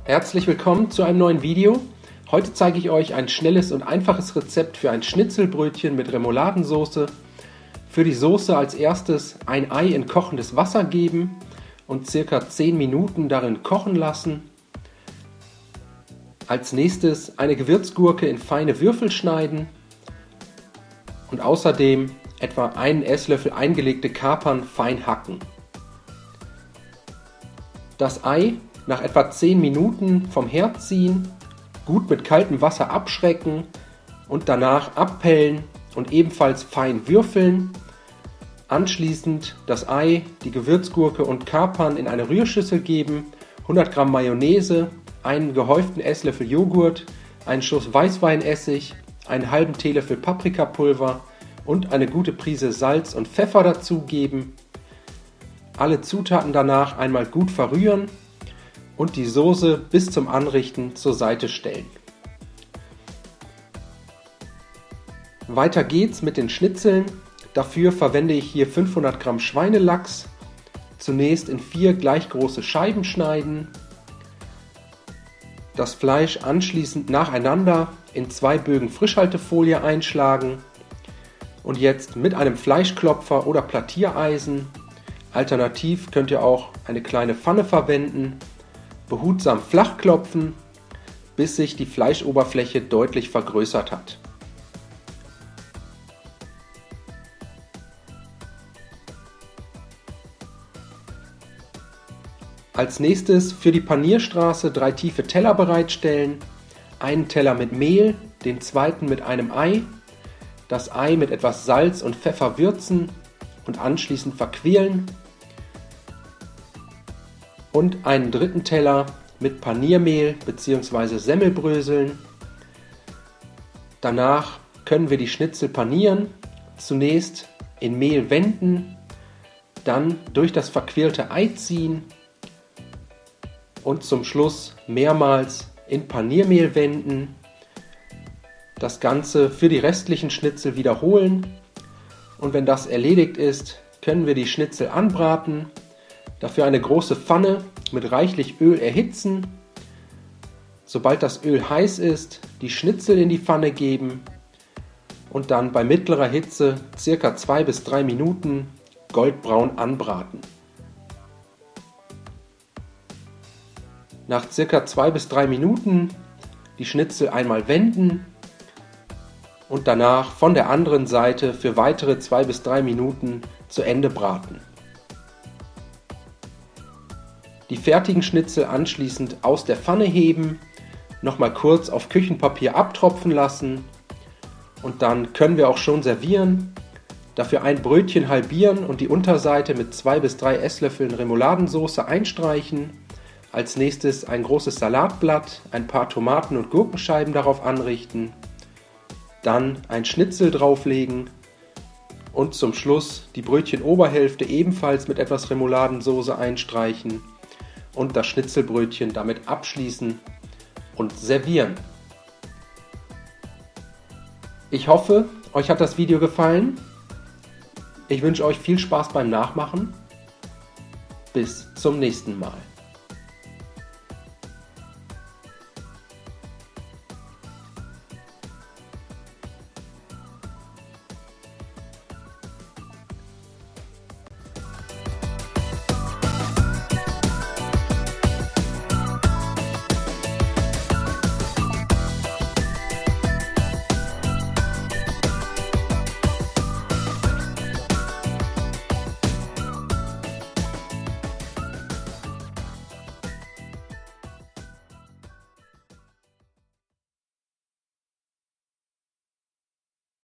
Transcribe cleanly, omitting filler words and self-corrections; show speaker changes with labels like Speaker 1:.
Speaker 1: Herzlich willkommen zu einem neuen Video. Heute zeige ich euch ein schnelles und einfaches Rezept für ein Schnitzelbrötchen mit Remouladensauce. Für die Soße als erstes ein Ei in kochendes Wasser geben und ca. 10 Minuten darin kochen lassen. Als nächstes eine Gewürzgurke in feine Würfel schneiden und außerdem etwa einen Esslöffel eingelegte Kapern fein hacken. Das Ei nach etwa 10 Minuten vom Herd ziehen, gut mit kaltem Wasser abschrecken und danach abpellen und ebenfalls fein würfeln. Anschließend das Ei, die Gewürzgurke und Kapern in eine Rührschüssel geben, 100 Gramm Mayonnaise, einen gehäuften Esslöffel Joghurt, einen Schuss Weißweinessig, einen halben Teelöffel Paprikapulver und eine gute Prise Salz und Pfeffer dazugeben. Alle Zutaten danach einmal gut verrühren und die Soße bis zum Anrichten zur Seite stellen. Weiter geht's mit den Schnitzeln. Dafür verwende ich hier 500 Gramm Schweinelachs. Zunächst in 4 gleich große Scheiben schneiden. Das Fleisch anschließend nacheinander in 2 Bögen Frischhaltefolie einschlagen und jetzt mit einem Fleischklopfer oder Plattiereisen, alternativ könnt ihr auch eine kleine Pfanne verwenden, behutsam flach klopfen, bis sich die Fleischoberfläche deutlich vergrößert hat. Als nächstes für die Panierstraße 3 tiefe Teller bereitstellen, einen Teller mit Mehl, den zweiten mit einem Ei, das Ei mit etwas Salz und Pfeffer würzen und anschließend verquirlen und einen dritten Teller mit Paniermehl bzw. Semmelbröseln. Danach können wir die Schnitzel panieren, zunächst in Mehl wenden, dann durch das verquirlte Ei ziehen und zum Schluss mehrmals in Paniermehl wenden. Das Ganze für die restlichen Schnitzel wiederholen und wenn das erledigt ist, können wir die Schnitzel anbraten. Dafür eine große Pfanne mit reichlich Öl erhitzen. Sobald das Öl heiß ist, die Schnitzel in die Pfanne geben und dann bei mittlerer Hitze ca. 2 bis 3 Minuten goldbraun anbraten. Nach ca. 2 bis 3 Minuten die Schnitzel einmal wenden und danach von der anderen Seite für weitere 2 bis 3 Minuten zu Ende braten. Die fertigen Schnitzel anschließend aus der Pfanne heben, nochmal kurz auf Küchenpapier abtropfen lassen und dann können wir auch schon servieren. Dafür ein Brötchen halbieren und die Unterseite mit 2 bis 3 Esslöffeln Remouladensauce einstreichen. Als nächstes ein großes Salatblatt, ein paar Tomaten- und Gurkenscheiben darauf anrichten. Dann ein Schnitzel drauflegen und zum Schluss die Brötchenoberhälfte ebenfalls mit etwas Remouladensauce einstreichen und das Schnitzelbrötchen damit abschließen und servieren. Ich hoffe, euch hat das Video gefallen. Ich wünsche euch viel Spaß beim Nachmachen. Bis zum nächsten Mal.